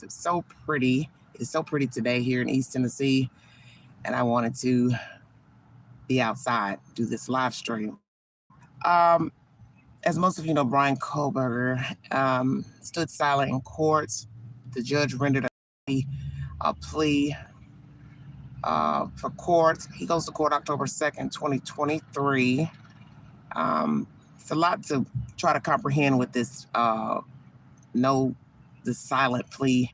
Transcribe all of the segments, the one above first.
It's so pretty. It's so pretty today here in East Tennessee. And I wanted to be outside, do this live stream. As most of you know, Bryan Kohberger stood silent in court. The judge rendered a plea for court. He goes to court October 2nd, 2023. It's a lot to try to comprehend with this the silent plea.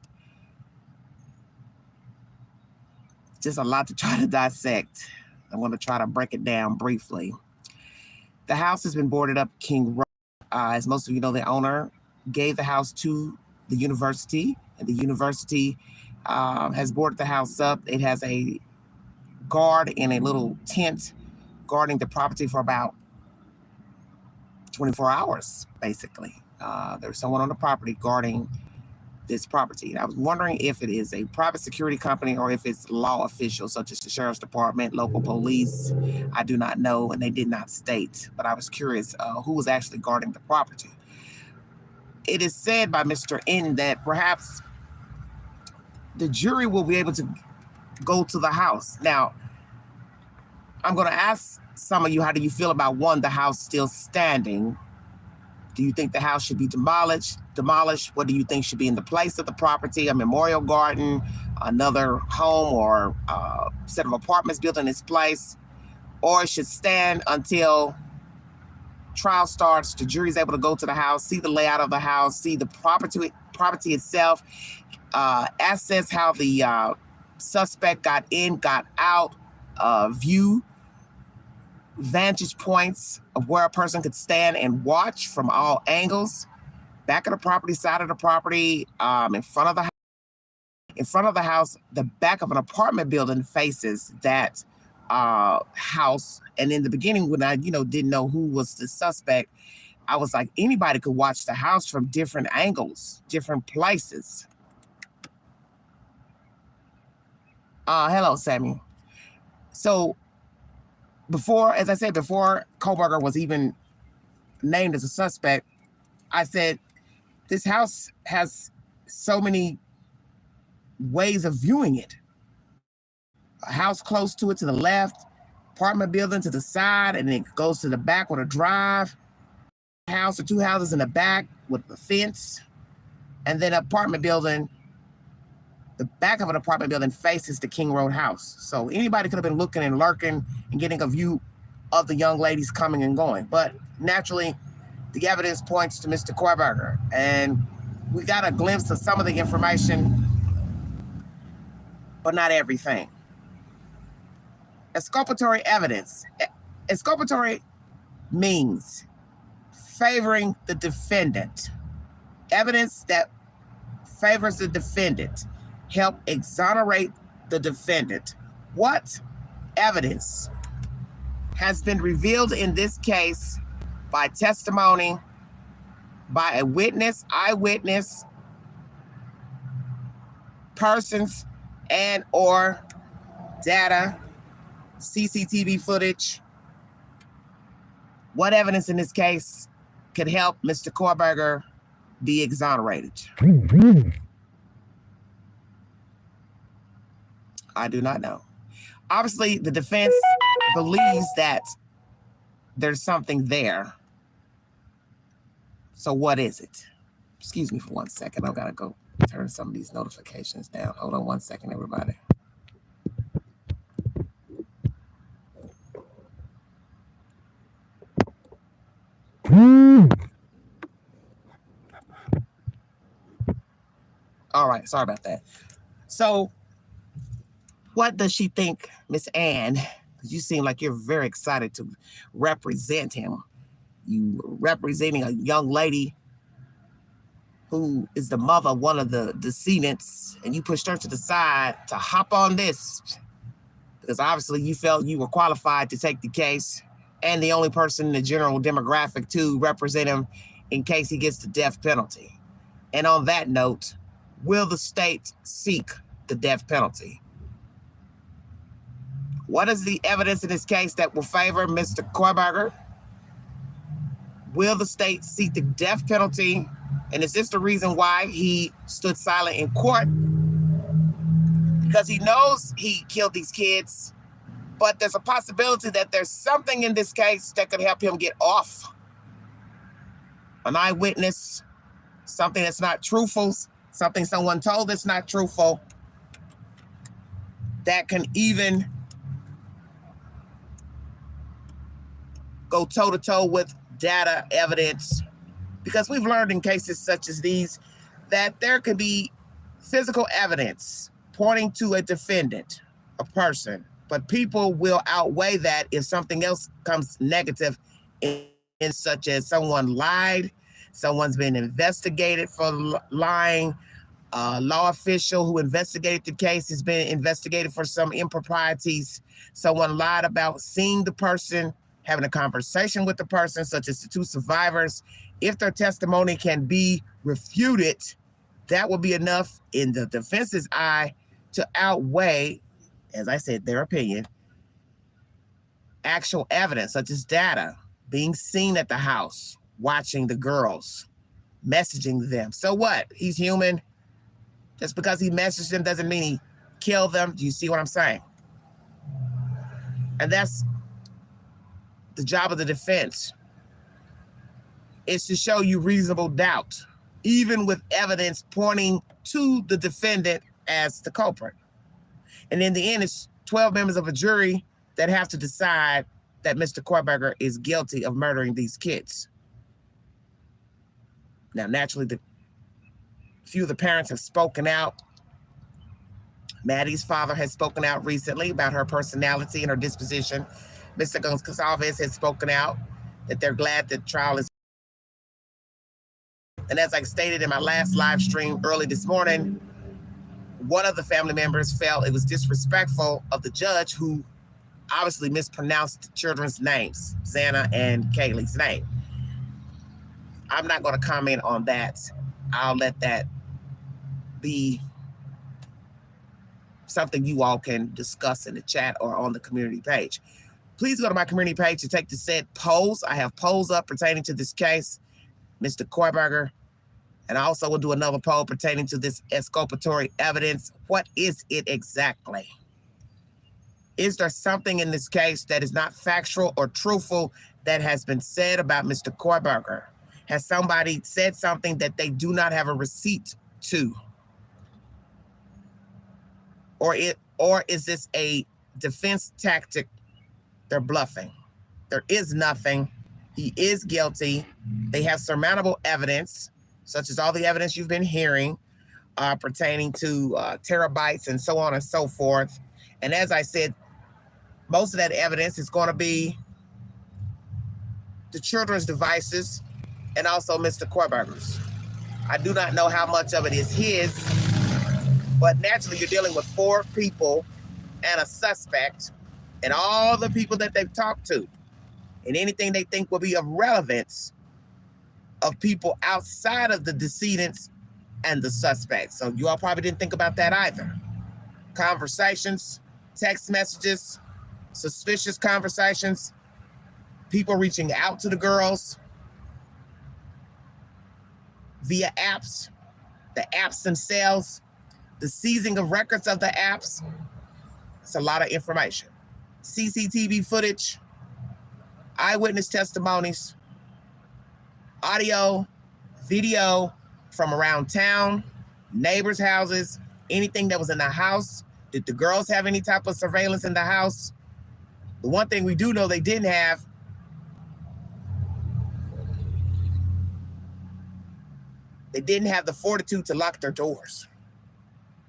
Just a lot to try to dissect. I want to try to break it down briefly. The house has been boarded up King Road. As most of you know, the owner gave the house to the university, and the university has boarded the house up. It has a guard in a little tent guarding the property for about 24 hours, basically. There's someone on the property guarding this property. I was wondering if it is a private security company or if it's law officials such as the sheriff's department, local police. I do not know, and they did not state, but I was curious who was actually guarding the property. It is said by Mr. N that perhaps the jury will be able to go to the house. Now, I'm going to ask some of you, how do you feel about, one, the house still standing? Do you think the house should be demolished? What do you think should be in the place of the property? A memorial garden, another home or set of apartments built in its place? Or it should stand until trial starts, the jury's able to go to the house, see the layout of the house, see the property itself, assess how the suspect got in, got out, view vantage points of where a person could stand and watch from all angles, back of the property, side of the property, in front of the house. In front of the house, the back of an apartment building faces that house. And in the beginning, when I, didn't know who was the suspect, I was like, anybody could watch the house from different angles, different places. Hello, Sammy. So before Kohberger was even named as a suspect, I said, this house has so many ways of viewing it. A house close to it to the left, apartment building to the side, and it goes to the back with a drive. House or two houses in the back with the fence, and then apartment building. The back of an apartment building faces the King Road house. So anybody could have been looking and lurking and getting a view of the young ladies coming and going. But naturally, the evidence points to Mr. Kohberger. And we got a glimpse of some of the information, but not everything. Exculpatory evidence. Exculpatory means favoring the defendant. Evidence that favors the defendant. Help exonerate the defendant. What evidence has been revealed in this case by testimony, by a witness, eyewitness, persons, and or data, CCTV footage? What evidence in this case could help Mr. Kohberger be exonerated? I do not know. Obviously, the defense believes that there's something there. So what is it? Excuse me for 1 second. I've got to go turn some of these notifications down. Hold on 1 second, everybody. All right, sorry about that. So what does she think, Miss Ann? You seem like you're very excited to represent him. You representing a young lady who is the mother of one of the decedents, and you pushed her to the side to hop on this because obviously you felt you were qualified to take the case and the only person in the general demographic to represent him in case he gets the death penalty. And on that note, will the state seek the death penalty? What is the evidence in this case that will favor Mr. Kohberger? Will the state seek the death penalty And is this the reason why he stood silent in court? Because he knows he killed these kids, but there's a possibility that there's something in this case that could help him get off. An eyewitness, something that's not truthful, something someone told that's not truthful, that can even go toe-to-toe with data, evidence, because we've learned in cases such as these that there could be physical evidence pointing to a defendant, a person, but people will outweigh that if something else comes negative, in such as someone lied, someone's been investigated for lying, a law official who investigated the case has been investigated for some improprieties, someone lied about seeing the person, having a conversation with the person, such as the two survivors. If their testimony can be refuted, that will be enough in the defense's eye to outweigh, as I said, their opinion, actual evidence, such as data, being seen at the house, watching the girls, messaging them. So what? He's human. Just because he messaged them doesn't mean he killed them. Do you see what I'm saying? And that's the job of the defense, is to show you reasonable doubt, even with evidence pointing to the defendant as the culprit. And in the end, it's 12 members of a jury that have to decide that Mr. Kohberger is guilty of murdering these kids. Now, naturally, few of the parents have spoken out. Maddie's father has spoken out recently about her personality and her disposition. Mr. Gonçalves has spoken out that they're glad the trial is. And as I stated in my last live stream early this morning, one of the family members felt it was disrespectful of the judge, who obviously mispronounced the children's names, Xana and Kaylee's name. I'm not going to comment on that. I'll let that be something you all can discuss in the chat or on the community page. Please go to my community page to take the said polls. I have polls up pertaining to this case, Mr. Kohberger, and I also will do another poll pertaining to this exculpatory evidence. What is it exactly? Is there something in this case that is not factual or truthful that has been said about Mr. Kohberger? Has somebody said something that they do not have a receipt to? Or is this a defense tactic? They're bluffing. There is nothing. He is guilty. They have surmountable evidence, such as all the evidence you've been hearing pertaining to terabytes and so on and so forth. And as I said, most of that evidence is going to be the children's devices and also Mr. Kohberger's. I do not know how much of it is his, but naturally you're dealing with 4 people and a suspect and all the people that they've talked to and anything they think will be of relevance of people outside of the decedents and the suspects. So you all probably didn't think about that either. Conversations, text messages, suspicious conversations, people reaching out to the girls via apps, the apps themselves, the seizing of records of the apps. It's a lot of information. CCTV footage, eyewitness testimonies, audio, video from around town, neighbors' houses, anything that was in the house. Did the girls have any type of surveillance in the house? The one thing we do know they didn't have, they didn't have the fortitude to lock their doors.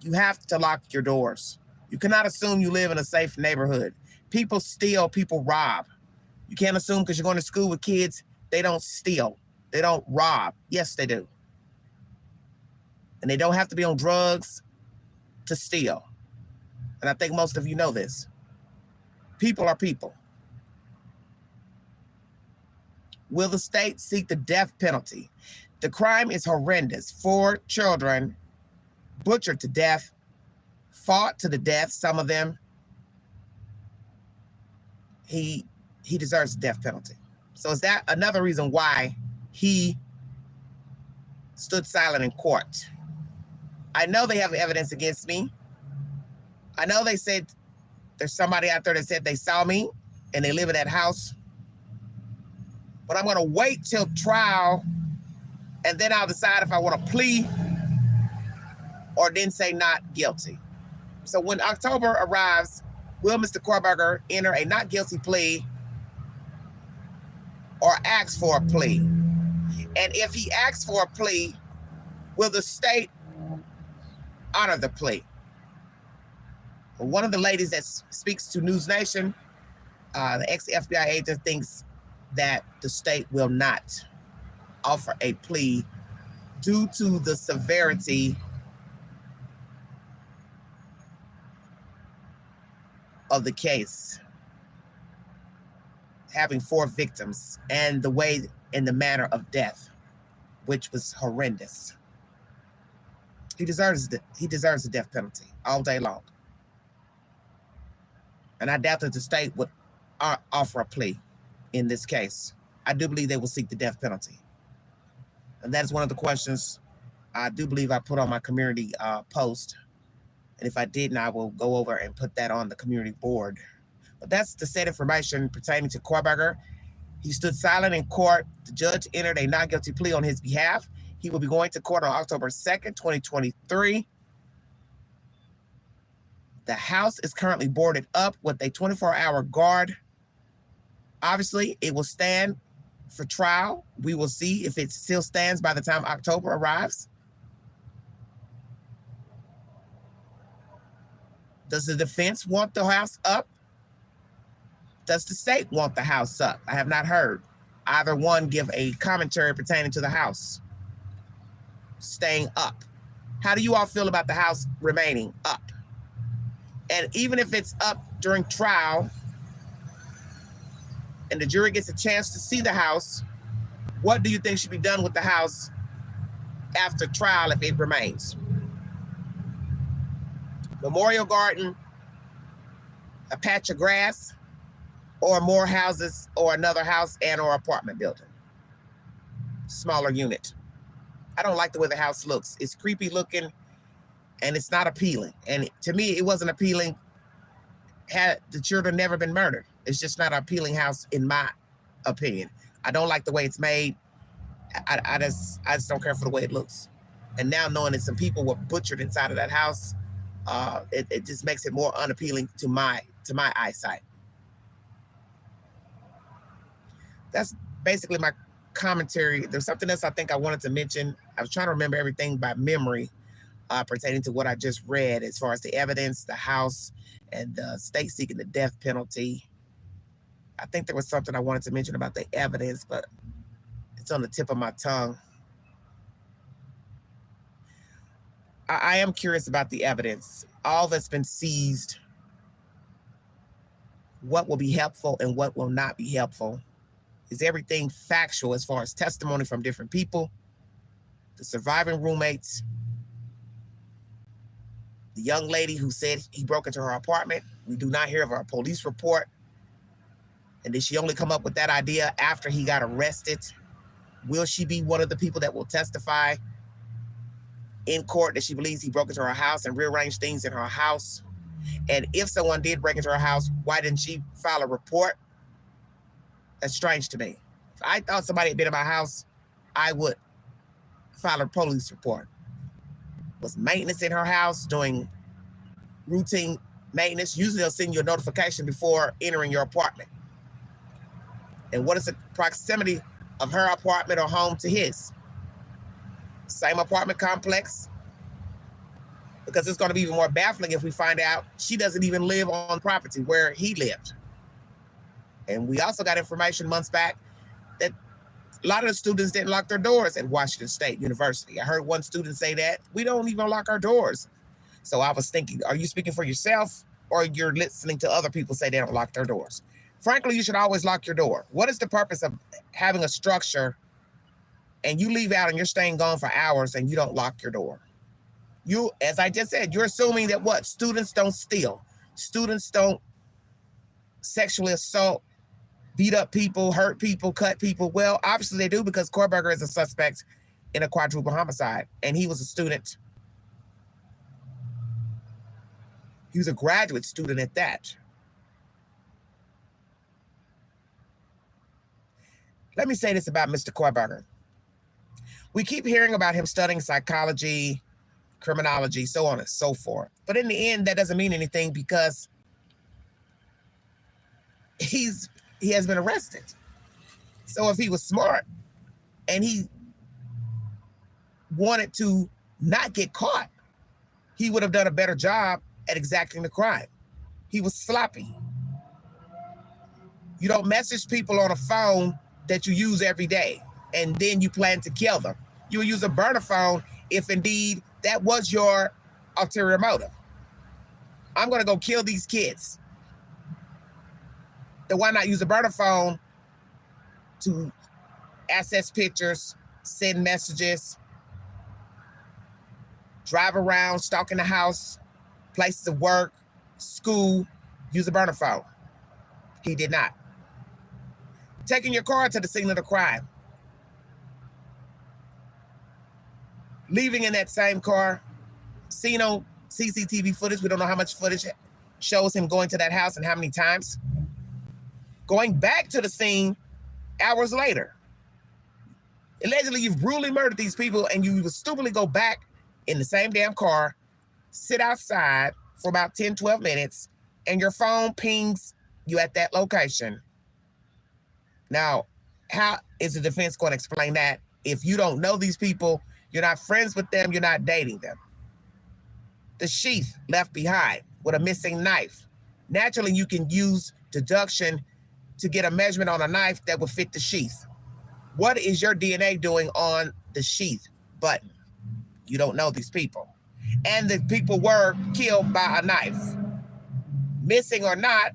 You have to lock your doors. You cannot assume you live in a safe neighborhood. People steal, people rob. You can't assume because you're going to school with kids, they don't steal. They don't rob. Yes, they do. And they don't have to be on drugs to steal. And I think most of you know this. People are people. Will the state seek the death penalty? The crime is horrendous. 4 children butchered to death, fought to the death, some of them. He deserves the death penalty. So is that another reason why he stood silent in court. I know they have evidence against me. I know they said there's somebody out there that said they saw me and they live in that house. But I'm going to wait till trial, and then I'll decide if I want to plea or then say not guilty. So when October arrives, will Mr. Kohberger enter a not guilty plea or ask for a plea? And if he asks for a plea, will the state honor the plea? One of the ladies that speaks to News Nation, the ex-FBI agent, thinks that the state will not offer a plea due to the severity of the case, having 4 victims, and the way and the manner of death, which was horrendous. He deserves the death penalty all day long. And I doubt that the state would offer a plea in this case. I do believe they will seek the death penalty. And that is one of the questions I do believe I put on my community post. And if I didn't, I will go over and put that on the community board. But that's the said information pertaining to Kohberger. He stood silent in court. The judge entered a not guilty plea on his behalf. He will be going to court on October 2nd, 2023. The house is currently boarded up with a 24-hour guard. Obviously, it will stand for trial. We will see if it still stands by the time October arrives. Does the defense want the house up? Does the state want the house up? I have not heard either one give a commentary pertaining to the house staying up. How do you all feel about the house remaining up? And even if it's up during trial and the jury gets a chance to see the house, what do you think should be done with the house after trial if it remains? Memorial garden, a patch of grass, or more houses, or another house and or apartment building. Smaller unit. I don't like the way the house looks. It's creepy looking and it's not appealing. And to me, it wasn't appealing had the children never been murdered. It's just not an appealing house in my opinion. I don't like the way it's made. I just don't care for the way it looks. And now knowing that some people were butchered inside of that house, it just makes it more unappealing to my eyesight. That's basically my commentary. There's something else I think I wanted to mention. I was trying to remember everything by memory pertaining to what I just read as far as the evidence, the house, and the state seeking the death penalty. I think there was something I wanted to mention about the evidence, but it's on the tip of my tongue. I am curious about the evidence. All that's been seized, what will be helpful and what will not be helpful. Is everything factual as far as testimony from different people, the surviving roommates, the young lady who said he broke into her apartment? We do not hear of a police report. And did she only come up with that idea after he got arrested? Will she be one of the people that will testify in court that she believes he broke into her house and rearranged things in her house? And if someone did break into her house, why didn't she file a report? That's strange to me. If I thought somebody had been in my house, I would file a police report. Was maintenance in her house, doing routine maintenance? Usually they'll send you a notification before entering your apartment. And what is the proximity of her apartment or home to his? Same apartment complex? Because it's going to be even more baffling if we find out she doesn't even live on property where he lived. And we also got information months back that a lot of the students didn't lock their doors at Washington State University. I heard one student say that we don't even lock our doors. So I was thinking, are you speaking for yourself or you're listening to other people say they don't lock their doors? Frankly, you should always lock your door. What is the purpose of having a structure and you leave out and you're staying gone for hours and you don't lock your door? You, as I just said, you're assuming that what? Students don't steal. Students don't sexually assault, beat up people, hurt people, cut people. Well, obviously they do because Kohberger is a suspect in a quadruple homicide, and he was a student. He was a graduate student at that. Let me say this about Mr. Kohberger. We keep hearing about him studying psychology, criminology, so on and so forth. But in the end, that doesn't mean anything because he has been arrested. So if he was smart and he wanted to not get caught, he would have done a better job at exacting the crime. He was sloppy. You don't message people on a phone that you use every day and then you plan to kill them. You use a burner phone if indeed that was your ulterior motive. I'm going to go kill these kids. Then why not use a burner phone to access pictures, send messages, drive around, stalking the house, places of work, school, use a burner phone? He did not. Taking your car to the scene of the crime. Leaving in that same car, seen on CCTV footage. We don't know how much footage shows him going to that house and how many times. Going back to the scene hours later. Allegedly, you've brutally murdered these people and you would stupidly go back in the same damn car, sit outside for about 10, 12 minutes, and your phone pings you at that location. Now, how is the defense going to explain that if you don't know these people, you're not friends with them, you're not dating them? The sheath left behind with a missing knife. Naturally, you can use deduction to get a measurement on a knife that would fit the sheath. What is your DNA doing on the sheath button? You don't know these people. And the people were killed by a knife. Missing or not,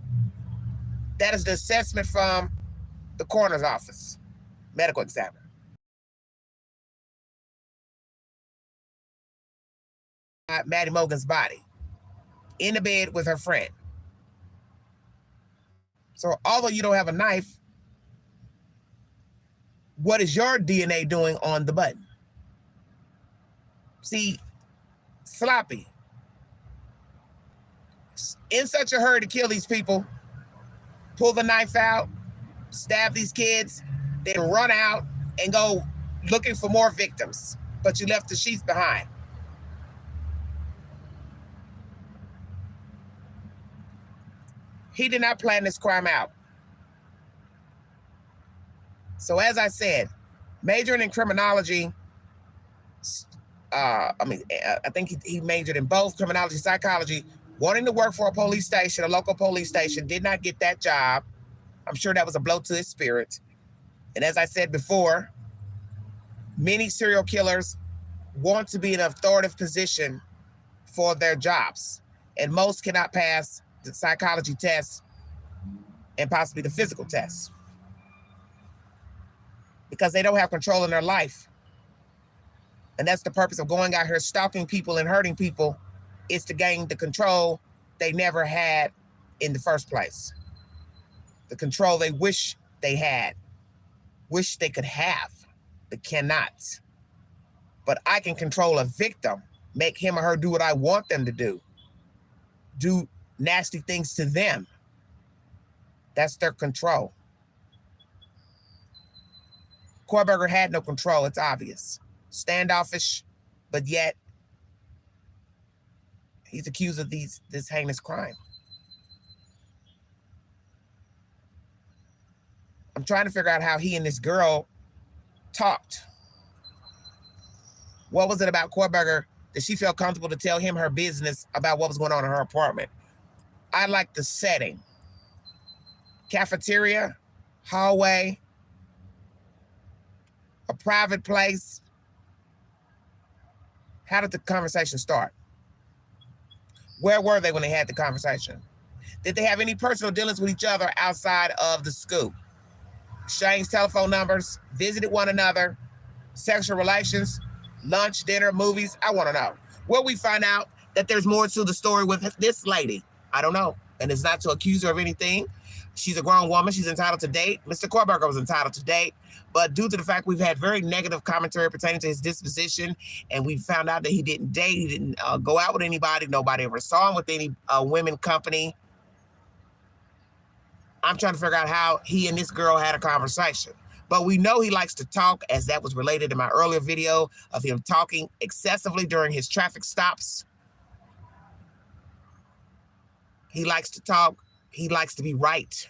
that is the assessment from the coroner's office, medical examiner. Maddie Mogan's body in the bed with her friend. So although you don't have a knife, what is your DNA doing on the button? See, sloppy. In such a hurry to kill these people, pull the knife out, stab these kids, then run out and go looking for more victims. But you left the sheath behind. He did not plan this crime out. So as I said, majoring in criminology, I think he majored in both criminology and psychology, wanting to work for a police station, a local police station, did not get that job. I'm sure that was a blow to his spirit. And as I said before, many serial killers want to be in an authoritative position for their jobs, and most cannot pass the psychology test and possibly the physical test because they don't have control in their life. And that's the purpose of going out here stalking people and hurting people, is to gain the control they never had in the first place. The control they wish they had, wish they could have, but cannot. But I can control a victim, make him or her do what I want them to do nasty things to them. That's their control. Kohberger had no control, it's obvious. Standoffish, but yet he's accused of this heinous crime. I'm trying to figure out how he and this girl talked. What was it about Kohberger that she felt comfortable to tell him her business about what was going on in her apartment? I like the setting. Cafeteria, hallway, a private place. How did the conversation start? Where were they when they had the conversation? Did they have any personal dealings with each other outside of the school? Exchanged telephone numbers, visited one another, sexual relations, lunch, dinner, movies? I want to know. Will we find out that there's more to the story with this lady? I don't know. And it's not to accuse her of anything, She's a grown woman. She's entitled to date. Mr. Kohberger was entitled to date. But due to the fact we've had very negative commentary pertaining to his disposition, and we found out that he didn't date, he didn't go out with anybody, nobody ever saw him with any women company. I'm trying to figure out how he and this girl had a conversation. But we know he likes to talk, as that was related in my earlier video of him talking excessively during his traffic stops. He likes to talk. He likes to be right.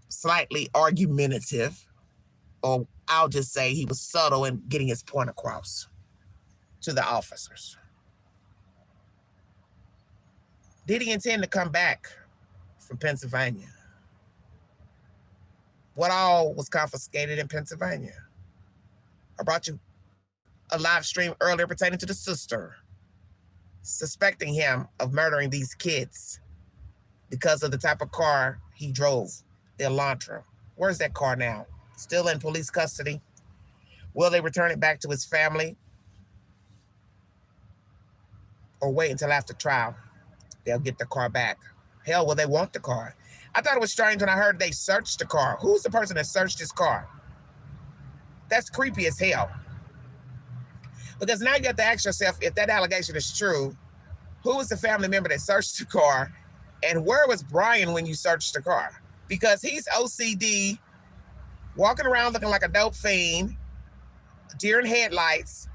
Slightly argumentative, or I'll just say he was subtle in getting his point across to the officers. Did he intend to come back from Pennsylvania? What all was confiscated in Pennsylvania? I brought you a live stream earlier pertaining to the sister suspecting him of murdering these kids because of the type of car he drove, the Elantra. Where's that car now? Still in police custody? Will they return it back to his family? Or wait until after trial? They'll get the car back. Hell, will they want the car? I thought it was strange when I heard they searched the car. Who's the person that searched his car? That's creepy as hell. Because now you have to ask yourself, if that allegation is true, who was the family member that searched the car? And where was Bryan when you searched the car? Because he's OCD, walking around looking like a dope fiend, deer in headlights,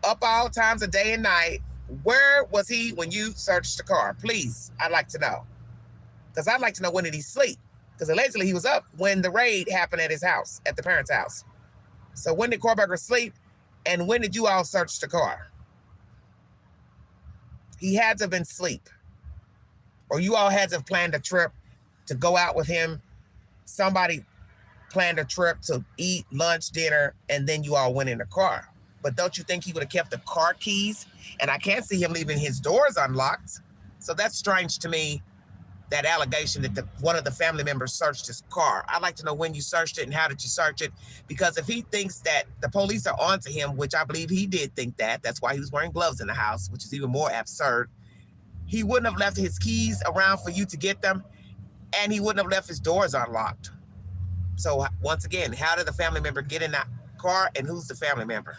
up all times of day and night. Where was he when you searched the car? Please, I'd like to know. Because I'd like to know, when did he sleep? Because allegedly he was up when the raid happened at his house, at the parents' house. So when did Kohberger sleep? And when did you all search the car? He had to have been asleep. Or you all had to have planned a trip to go out with him. Somebody planned a trip to eat lunch, dinner, and then you all went in the car. But don't you think he would have kept the car keys? And I can't see him leaving his doors unlocked. So that's strange to me, that allegation that one of the family members searched his car. I'd like to know when you searched it and how did you search it? Because if he thinks that the police are onto him, which I believe he did think that, that's why he was wearing gloves in the house, which is even more absurd. He wouldn't have left his keys around for you to get them, and he wouldn't have left his doors unlocked. So once again, how did the family member get in that car, and who's the family member?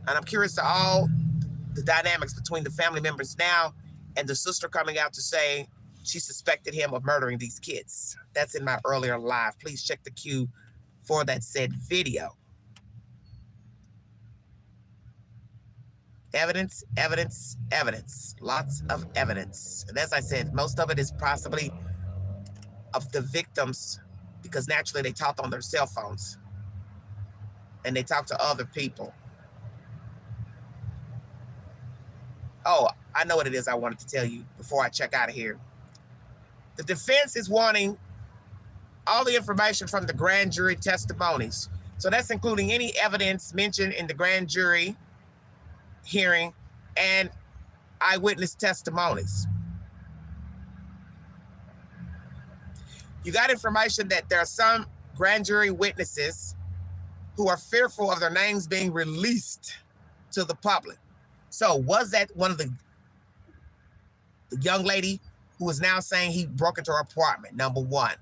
And I'm curious to all the dynamics between the family members now and the sister coming out to say she suspected him of murdering these kids. That's in my earlier live. Please check the queue for that said video. Evidence, evidence, evidence. Lots of evidence. And as I said, most of it is possibly of the victims, because naturally they talked on their cell phones and they talked to other people. Oh, I know what it is I wanted to tell you before I check out of here. The defense is wanting all the information from the grand jury testimonies. So that's including any evidence mentioned in the grand jury hearing and eyewitness testimonies. You got information that there are some grand jury witnesses who are fearful of their names being released to the public. So was that one of the young lady who is now saying he broke into her apartment? Number one.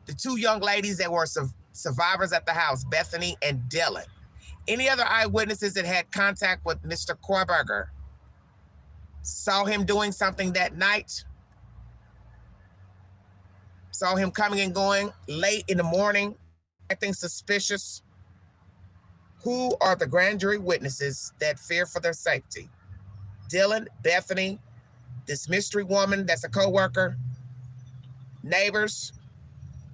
The two young ladies that were survivors at the house, Bethany and Dylan. Any other eyewitnesses that had contact with Mr. Kohberger saw him doing something that night? Saw him coming and going late in the morning, acting suspicious? Who are the grand jury witnesses that fear for their safety? Dylan, Bethany, this mystery woman that's a co-worker, neighbors,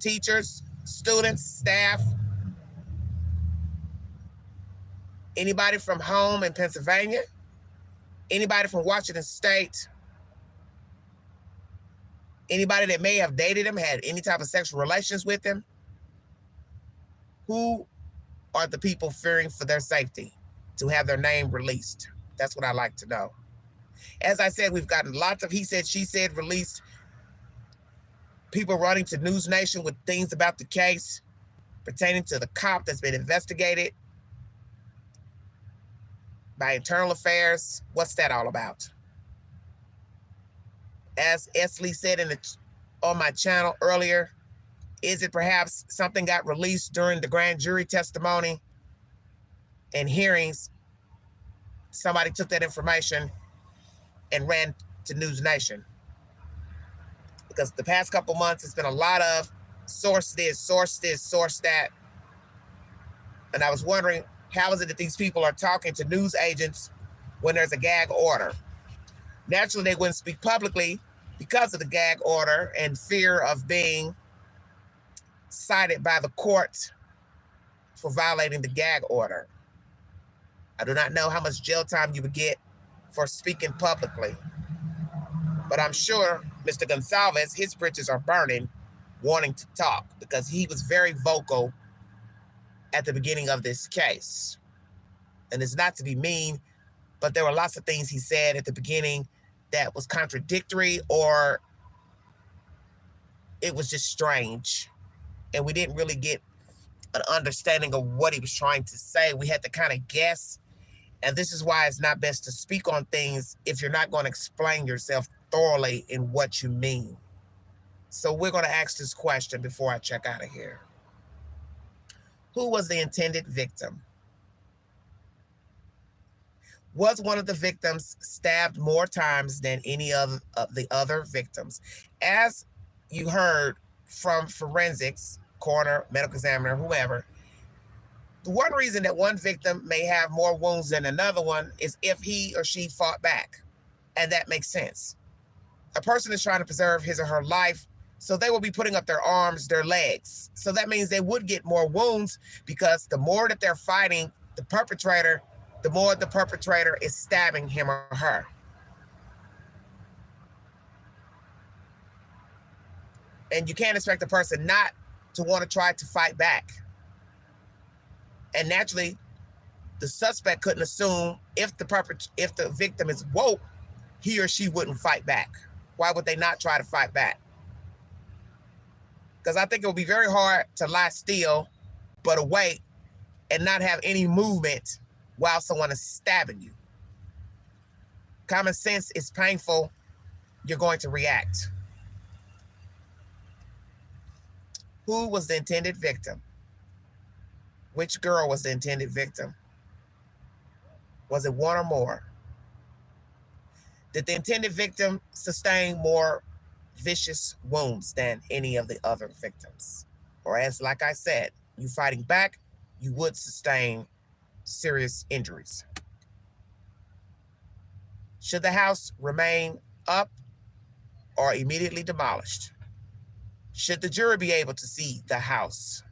teachers, students, staff, anybody from home in Pennsylvania, anybody from Washington State, anybody that may have dated him, had any type of sexual relations with him. Who are the people fearing for their safety to have their name released? That's what I'd like to know. As I said, we've gotten lots of he said, she said released. People running to News Nation with things about the case pertaining to the cop that's been investigated by Internal Affairs. What's that all about? As Esley said on my channel earlier, is it perhaps something got released during the grand jury testimony and hearings? Somebody took that information and ran to News Nation. Because the past couple months, it's been a lot of source this, source that. And I was wondering, how is it that these people are talking to news agents when there's a gag order? Naturally, they wouldn't speak publicly because of the gag order and fear of being cited by the court for violating the gag order. I do not know how much jail time you would get for speaking publicly, but I'm sure Mr. Gonsalves, his britches are burning, wanting to talk, because he was very vocal at the beginning of this case. And it's not to be mean, but there were lots of things he said at the beginning that was contradictory, or it was just strange. And we didn't really get an understanding of what he was trying to say. We had to kind of guess. And this is why it's not best to speak on things if you're not going to explain yourself thoroughly in what you mean. So we're going to ask this question before I check out of here. Who was the intended victim? Was one of the victims stabbed more times than any of the other victims? As you heard from forensics, coroner, medical examiner, whoever, the one reason that one victim may have more wounds than another one is if he or she fought back. And that makes sense. A person is trying to preserve his or her life, so they will be putting up their arms, their legs. So that means they would get more wounds, because the more that they're fighting the perpetrator, the more the perpetrator is stabbing him or her. And you can't expect a person not to want to try to fight back. And naturally, the suspect couldn't assume if the victim is woke, he or she wouldn't fight back. Why would they not try to fight back? Because I think it would be very hard to lie still, but awake, and not have any movement while someone is stabbing you. Common sense is painful. You're going to react. Who was the intended victim? Which girl was the intended victim? Was it one or more? Did the intended victim sustain more vicious wounds than any of the other victims? Or as, like I said, you fighting back, you would sustain serious injuries. Should the house remain up or immediately demolished? Should the jury be able to see the house?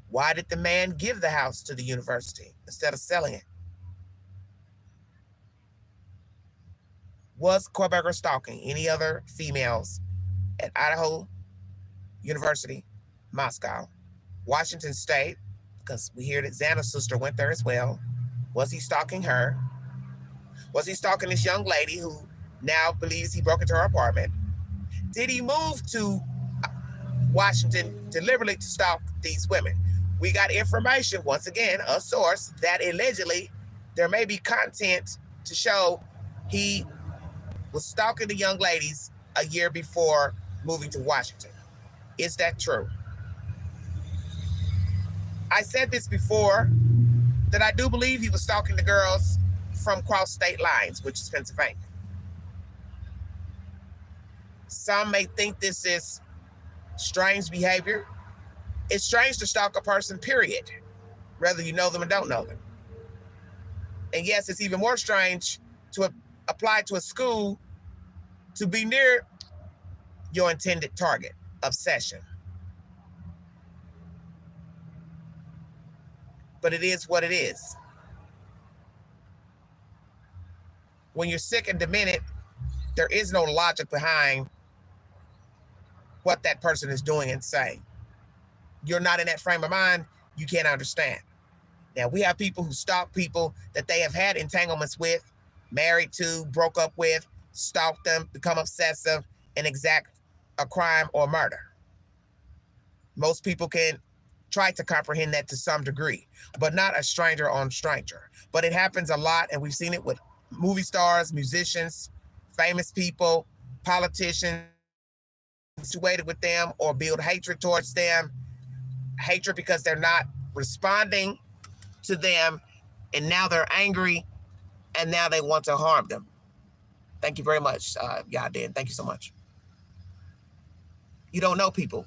Why did the man give the house to the university instead of selling it? Was Kohberger stalking any other females at Idaho University, Moscow, Washington State, because we hear that Xana's sister went there as well? Was he stalking her? Was he stalking this young lady who now believes he broke into her apartment? Did he move to Washington deliberately to stalk these women? We got information, once again, a source, that allegedly there may be content to show he was stalking the young ladies a year before moving to Washington. Is that true? I said this before, that I do believe he was stalking the girls from cross state lines, which is Pennsylvania. Some may think this is strange behavior. It's strange to stalk a person, period, whether you know them or don't know them. And yes, it's even more strange to apply to a school to be near your intended target obsession. But it is what it is. When you're sick and demented, there is no logic behind what that person is doing and saying. You're not in that frame of mind, you can't understand. Now, we have people who stalk people that they have had entanglements with, married to, broke up with, stalk them, become obsessive, and exact a crime or murder. Most people can try to comprehend that to some degree, but not a stranger on stranger. But it happens a lot, and we've seen it with movie stars, musicians, famous people, politicians, situated with them or build hatred towards them, hatred because they're not responding to them, and now they're angry, and now they want to harm them. Thank you very much, Yadin. Thank you so much. You don't know people,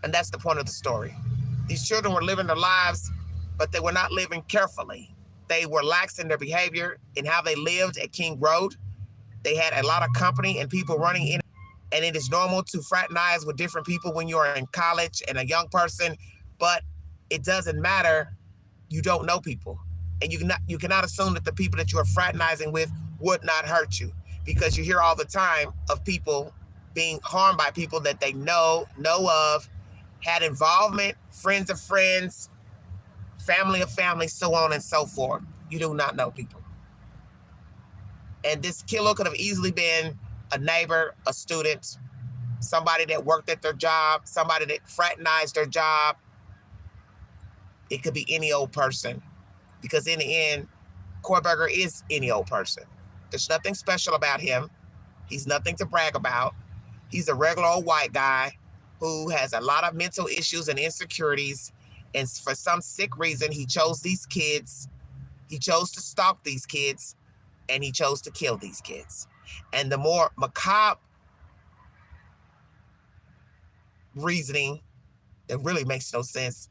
and that's the point of the story. These children were living their lives, but they were not living carefully. They were lax in their behavior in how they lived at King Road. They had a lot of company and people running in, and it is normal to fraternize with different people when you are in college and a young person, but it doesn't matter. You don't know people, and you cannot assume that the people that you are fraternizing with would not hurt you, because you hear all the time of people being harmed by people that they know of, had involvement, friends of friends, family of family, so on and so forth. You do not know people. And this killer could have easily been a neighbor, a student, somebody that worked at their job, somebody that fraternized their job. It could be any old person, because in the end, Kohberger is any old person. There's nothing special about him. He's nothing to brag about. He's a regular old white guy who has a lot of mental issues and insecurities. And for some sick reason, he chose these kids. He chose to stalk these kids, and he chose to kill these kids. And the more macabre reasoning that really makes no sense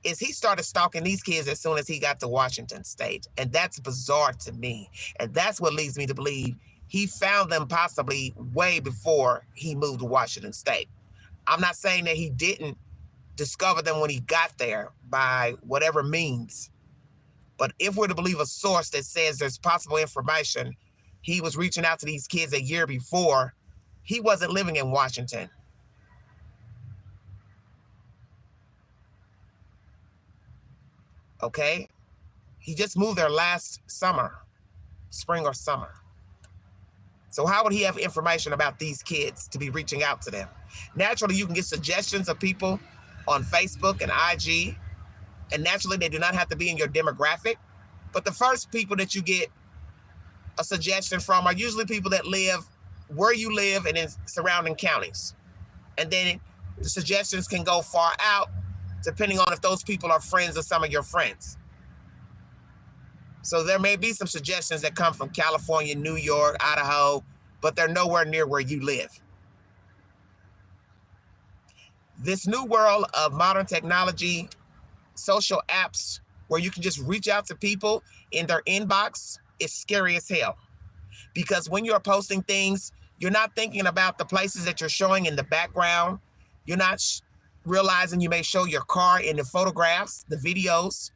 is he started stalking these kids as soon as he got to Washington State. And that's bizarre to me. And that's what leads me to believe he found them possibly way before he moved to Washington State. I'm not saying that he didn't discover them when he got there by whatever means. But if we're to believe a source that says there's possible information, he was reaching out to these kids a year before. He wasn't living in Washington. Okay? He just moved there last summer, spring or summer. So how would he have information about these kids to be reaching out to them? Naturally, you can get suggestions of people on Facebook and IG, and naturally, they do not have to be in your demographic. But the first people that you get a suggestion from are usually people that live where you live and in surrounding counties. And then the suggestions can go far out, depending on if those people are friends of some of your friends. So there may be some suggestions that come from California, New York, Idaho, but they're nowhere near where you live. This new world of modern technology, social apps where you can just reach out to people in their inbox is scary as hell. Because when you're posting things, you're not thinking about the places that you're showing in the background. You're not realizing you may show your car in the photographs, the videos,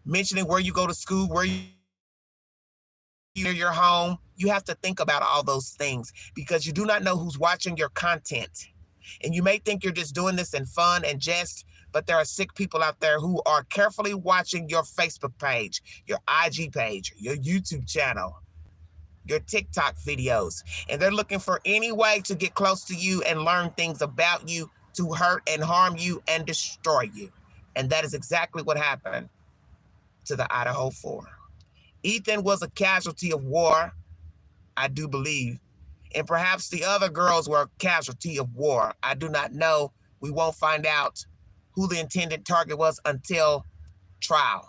mentioning where you go to school, where your home. You have to think about all those things because you do not know who's watching your content. And you may think you're just doing this in fun and jest, but there are sick people out there who are carefully watching your Facebook page, your IG page, your YouTube channel, your TikTok videos. And they're looking for any way to get close to you and learn things about you to hurt and harm you and destroy you. And that is exactly what happened to the Idaho 4. Ethan was a casualty of war, I do believe. And perhaps the other girls were a casualty of war. I do not know. We won't find out who the intended target was until trial.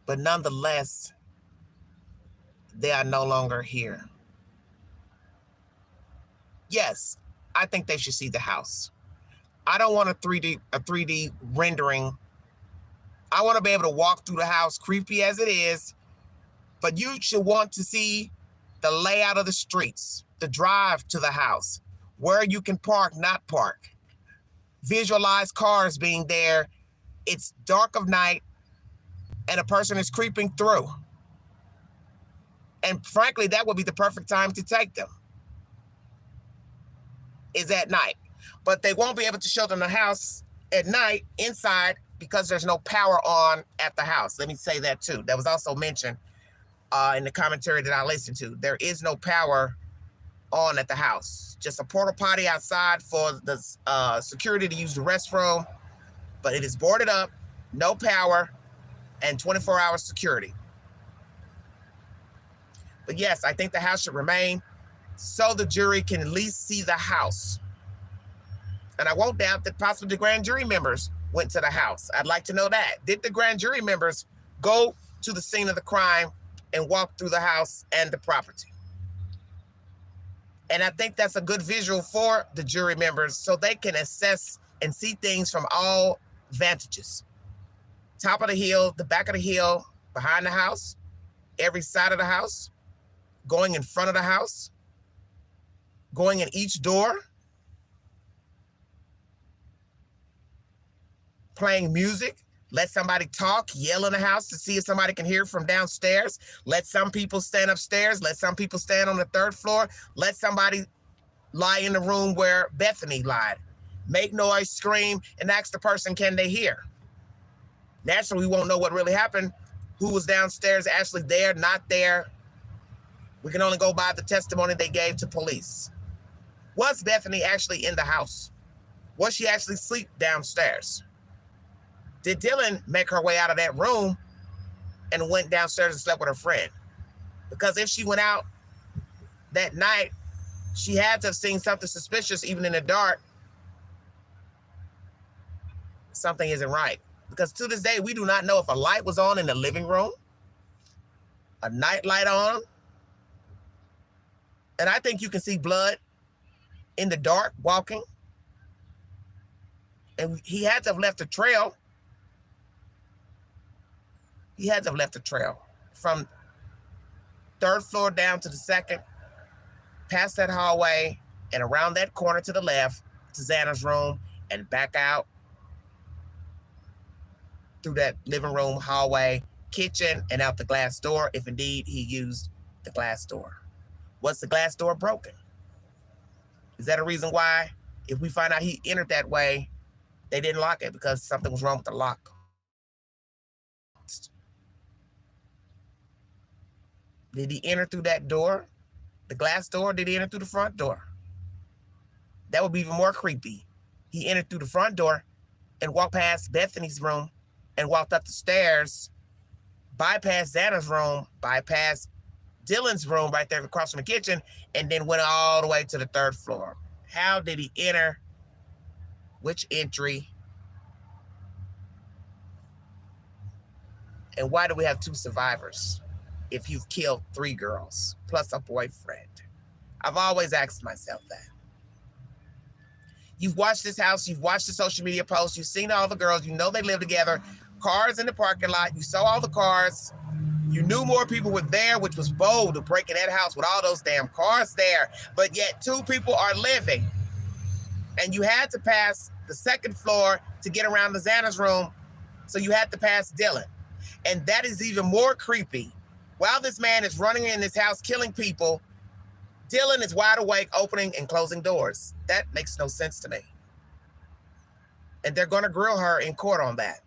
But nonetheless, they are no longer here. Yes, I think they should see the house. I don't want a 3D rendering. I want to be able to walk through the house, creepy as it is, but you should want to see the layout of the streets, the drive to the house, where you can park, not park. Visualize cars being there. It's dark of night and a person is creeping through. And frankly, that would be the perfect time to take them, is at night. But they won't be able to show them the house at night inside because there's no power on at the house. Let me say that too. That was also mentioned in the commentary that I listened to. There is no power on at the house. Just a porta potty outside for the security to use the restroom, but it is boarded up, no power, and 24-hour security. But yes, I think the house should remain so the jury can at least see the house. And I won't doubt that possibly the grand jury members went to the house. I'd like to know that. Did the grand jury members go to the scene of the crime and walk through the house and the property? And I think that's a good visual for the jury members so they can assess and see things from all vantages. Top of the hill, the back of the hill, behind the house, every side of the house, going in front of the house, going in each door, playing music. Let somebody talk, yell in the house to see if somebody can hear from downstairs. Let some people stand upstairs. Let some people stand on the third floor. Let somebody lie in the room where Bethany lied. Make noise, scream, and ask the person, can they hear? Naturally, we won't know what really happened. Who was downstairs, actually there, not there. We can only go by the testimony they gave to police. Was Bethany actually in the house? Was she actually asleep downstairs? Did Dylan make her way out of that room and went downstairs and slept with her friend? Because if she went out that night, she had to have seen something suspicious, even in the dark. Something isn't right. Because to this day, we do not know if a light was on in the living room, a night light on. And I think you can see blood in the dark walking. And he had to have left a trail. He had to have left a trail from third floor down to the second, past that hallway, and around that corner to the left to Xana's room, and back out through that living room, hallway, kitchen, and out the glass door, if indeed he used the glass door. Was the glass door broken? Is that a reason why, if we find out he entered that way, they didn't lock it because something was wrong with the lock? Did he enter through that door, the glass door? Did he enter through the front door? That would be even more creepy. He entered through the front door and walked past Bethany's room and walked up the stairs, bypassed Xana's room, bypassed Dylan's room right there across from the kitchen, and then went all the way to the third floor. How did he enter? Which entry? And why do we have 2 survivors if you've killed 3 girls plus a boyfriend? I've always asked myself that. You've watched this house, you've watched the social media posts, you've seen all the girls, you know they live together, cars in the parking lot, you saw all the cars, you knew more people were there, which was bold to break in that house with all those damn cars there, but yet 2 people are living. And you had to pass the second floor to get around the Xana's room, so you had to pass Dylan. And that is even more creepy. While this man is running in his house, killing people, Dylan is wide awake, opening and closing doors. That makes no sense to me. And they're going to grill her in court on that.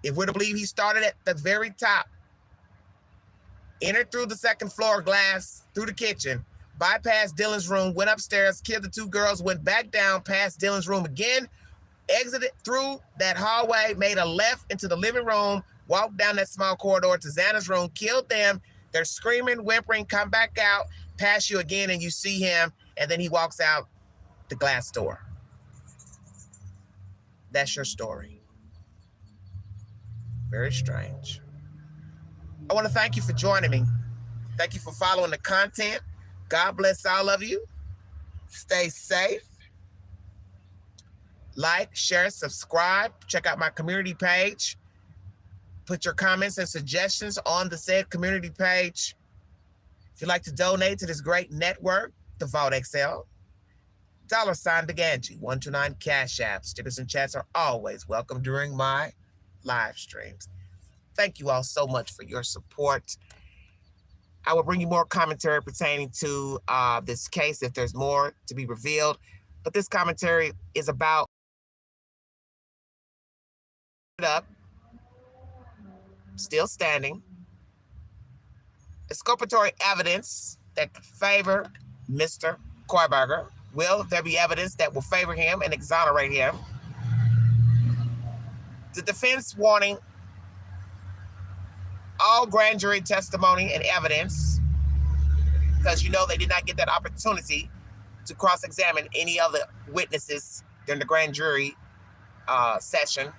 If we're to believe he started at the very top, entered through the second floor glass, through the kitchen, bypassed Dylan's room, went upstairs, killed the 2 girls, went back down past Dylan's room again, exited through that hallway, made a left into the living room, walked down that small corridor to Xana's room, killed them. They're screaming, whimpering, come back out, pass you again, and you see him, and then he walks out the glass door. That's your story. Very strange. I want to thank you for joining me. Thank you for following the content. God bless all of you. Stay safe. Like, share, subscribe. Check out my community page. Put your comments and suggestions on the said community page. If you'd like to donate to this great network, the Vault XL, $DeGanji, 129 Cash App. Stickers and chats are always welcome during my live streams. Thank you all so much for your support. I will bring you more commentary pertaining to this case if there's more to be revealed. But this commentary is about still standing. Exculpatory evidence that could favor Mr. Kohberger. Will there be evidence that will favor him and exonerate him? The defense wanting all grand jury testimony and evidence because you know they did not get that opportunity to cross-examine any other witnesses during the grand jury session.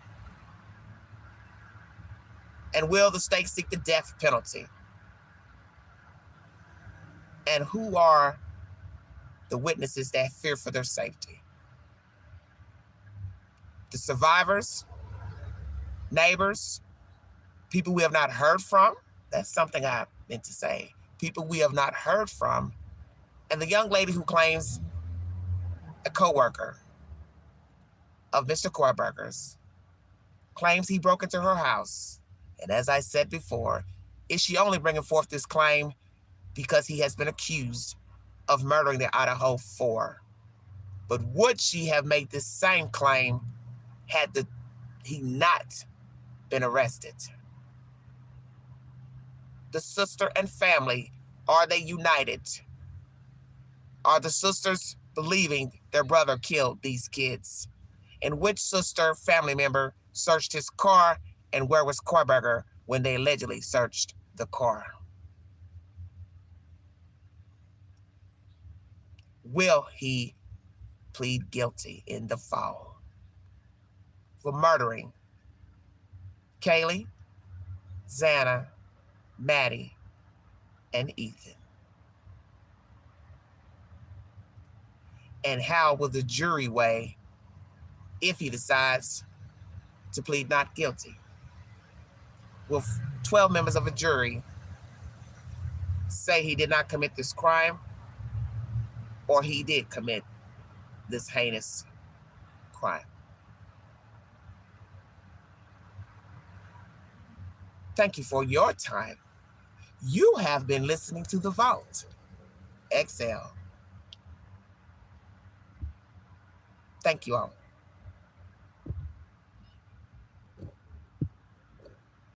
And will the state seek the death penalty? And who are the witnesses that fear for their safety? The survivors, neighbors, people we have not heard from. That's something I meant to say. People we have not heard from. And the young lady who claims a co-worker of Mr. Kohberger's claims he broke into her house. And as I said before, is she only bringing forth this claim because he has been accused of murdering the Idaho 4? But would she have made this same claim had he not been arrested? The sister and family, are they united? Are the sisters believing their brother killed these kids? And which sister family member searched his car, and where was Kohberger when they allegedly searched the car? Will he plead guilty in the fall for murdering Kaylee, Xana, Maddie, and Ethan? And how will the jury weigh if he decides to plead not guilty? Will 12 members of a jury say he did not commit this crime, or he did commit this heinous crime? Thank you for your time. You have been listening to The Vault. XL. Thank you all.